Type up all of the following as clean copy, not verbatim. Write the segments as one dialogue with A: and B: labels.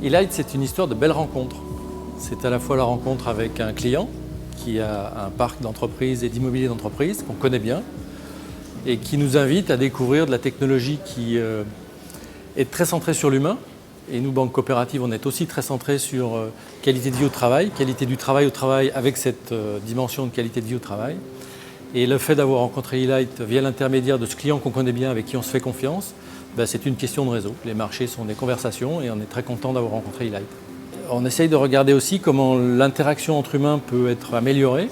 A: E-Light, c'est une histoire de belles rencontres. C'est à la fois la rencontre avec un client qui a un parc d'entreprises et d'immobilier d'entreprise qu'on connaît bien et qui nous invite à découvrir de la technologie qui est très centrée sur l'humain. Et nous, Banque Coopérative, on est aussi très centrés sur qualité de vie au travail, qualité du travail au travail avec cette dimension de qualité de vie au travail. Et le fait d'avoir rencontré E-Light via l'intermédiaire de ce client qu'on connaît bien, avec qui on se fait confiance, c'est une question de réseau. Les marchés sont des conversations et on est très content d'avoir rencontré E-Light. On essaye de regarder aussi comment l'interaction entre humains peut être améliorée.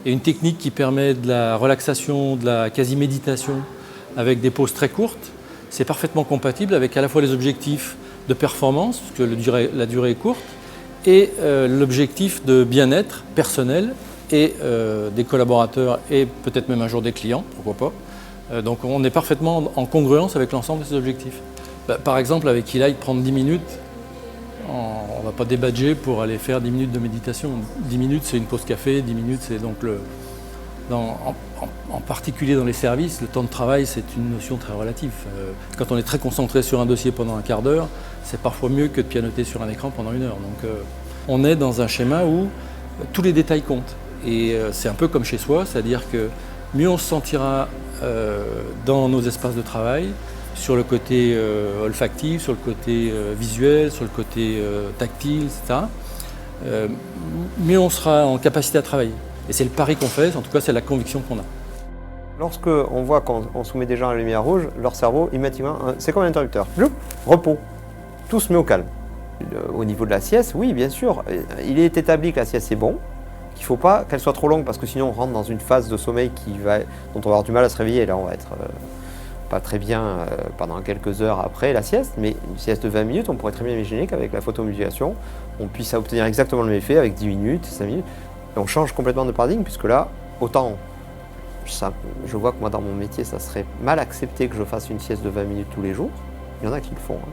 A: Et une technique qui permet de la relaxation, de la quasi-méditation avec des pauses très courtes, c'est parfaitement compatible avec à la fois les objectifs de performance, parce que la durée est courte, et l'objectif de bien-être personnel et des collaborateurs et peut-être même un jour des clients, pourquoi pas. Donc on est parfaitement en congruence avec l'ensemble de ces objectifs. Par exemple, avec E-Light, prendre 10 minutes, on ne va pas débadger pour aller faire 10 minutes de méditation. 10 minutes, c'est une pause café, 10 minutes, c'est donc en particulier dans les services, le temps de travail, c'est une notion très relative. Quand on est très concentré sur un dossier pendant un quart d'heure, c'est parfois mieux que de pianoter sur un écran pendant 1 heure. Donc on est dans un schéma où tous les détails comptent. Et c'est un peu comme chez soi, c'est-à-dire que mieux on se sentira dans nos espaces de travail, sur le côté olfactif, sur le côté visuel, sur le côté tactile, etc., mieux on sera en capacité à travailler. Et c'est le pari qu'on fait, en tout cas c'est la conviction qu'on a.
B: Lorsqu'on voit qu'on soumet des gens à la lumière rouge, leur cerveau, immédiatement, c'est comme un interrupteur. Repos. Tout se met au calme. Au niveau de la sieste, oui, bien sûr, il est établi que la sieste est bon, qu'il ne faut pas qu'elle soit trop longue parce que sinon on rentre dans une phase de sommeil dont on va avoir du mal à se réveiller et là on va être pas très bien pendant quelques heures après la sieste, mais une sieste de 20 minutes, on pourrait très bien imaginer qu'avec la photomodulation, on puisse obtenir exactement le même effet avec 10 minutes, 5 minutes. Et on change complètement de paradigme puisque là, autant je vois que moi dans mon métier, ça serait mal accepté que je fasse une sieste de 20 minutes tous les jours. Il y en a qui le font. Hein.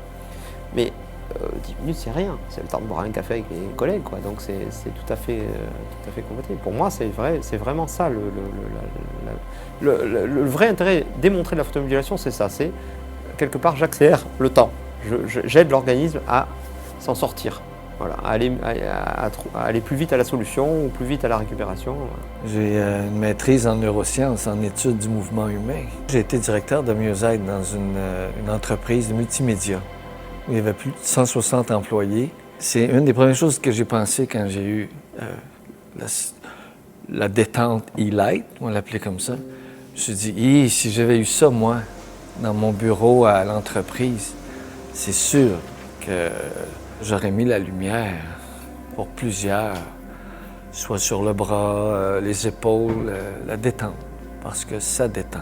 B: Mais 10 minutes, c'est rien. C'est le temps de boire un café avec les collègues. Quoi. Donc c'est tout à fait compatible. Pour moi, c'est vraiment ça. Le vrai intérêt démontré de la photomodulation, c'est ça. C'est quelque part, j'accélère le temps. J'aide l'organisme à s'en sortir. Voilà, à aller plus vite à la solution ou plus vite à la récupération.
C: J'ai une maîtrise en neurosciences, en études du mouvement humain. J'ai été directeur de mieux-être dans une entreprise de multimédia où il y avait plus de 160 employés. C'est une des premières choses que j'ai pensé quand j'ai eu la détente E-Light, on l'appelait comme ça. Je me suis dit, si j'avais eu ça, moi, dans mon bureau à l'entreprise, c'est sûr que j'aurais mis la lumière pour plusieurs, soit sur le bras, les épaules, la détente, parce que ça détend.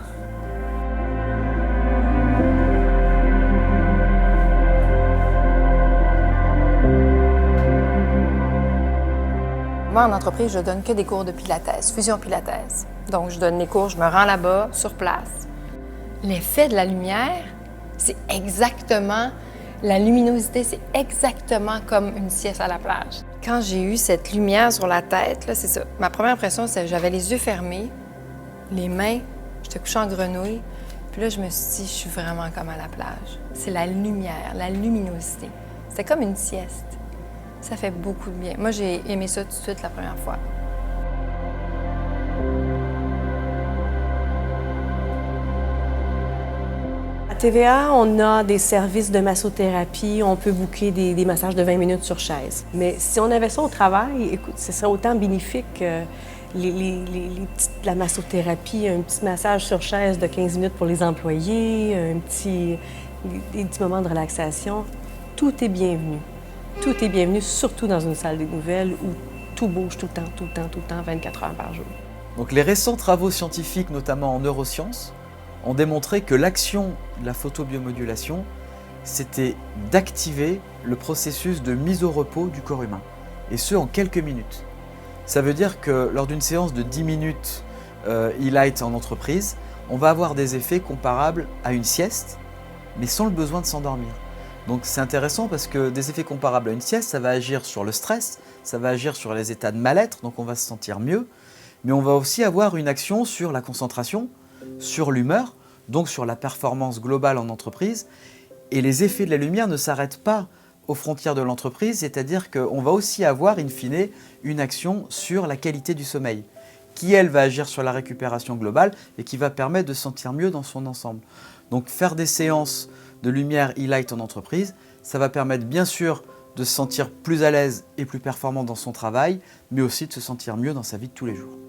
D: Moi, en entreprise, je donne que des cours de pilates, fusion pilates. Donc, je donne les cours, je me rends là-bas, sur place. L'effet de la lumière, c'est exactement la luminosité, c'est exactement comme une sieste à la plage. Quand j'ai eu cette lumière sur la tête, là, c'est ça. Ma première impression, c'est que j'avais les yeux fermés, les mains, j'étais couchée en grenouille. Puis là, je me suis dit, je suis vraiment comme à la plage. C'est la lumière, la luminosité. C'était comme une sieste. Ça fait beaucoup de bien. Moi, j'ai aimé ça tout de suite la première fois.
E: À TVA, on a des services de massothérapie. On peut booker des massages de 20 minutes sur chaise. Mais si on avait ça au travail, écoute, ce serait autant bénéfique que la massothérapie, un petit massage sur chaise de 15 minutes pour les employés, des petits moments de relaxation. Tout est bienvenu. Tout est bienvenu, surtout dans une salle des nouvelles où tout bouge tout le temps, 24 heures par jour.
F: Donc les récents travaux scientifiques, notamment en neurosciences, ont démontré que l'action de la photobiomodulation, c'était d'activer le processus de mise au repos du corps humain, et ce en quelques minutes. Ça veut dire que lors d'une séance de 10 minutes E-Light en entreprise, on va avoir des effets comparables à une sieste, mais sans le besoin de s'endormir. Donc c'est intéressant parce que des effets comparables à une sieste, ça va agir sur le stress, ça va agir sur les états de mal-être, donc on va se sentir mieux, mais on va aussi avoir une action sur la concentration, sur l'humeur, donc sur la performance globale en entreprise. Et les effets de la lumière ne s'arrêtent pas aux frontières de l'entreprise, c'est-à-dire qu'on va aussi avoir in fine une action sur la qualité du sommeil, qui elle va agir sur la récupération globale et qui va permettre de se sentir mieux dans son ensemble. Donc faire des séances de lumière e-light en entreprise, ça va permettre bien sûr de se sentir plus à l'aise et plus performant dans son travail, mais aussi de se sentir mieux dans sa vie de tous les jours.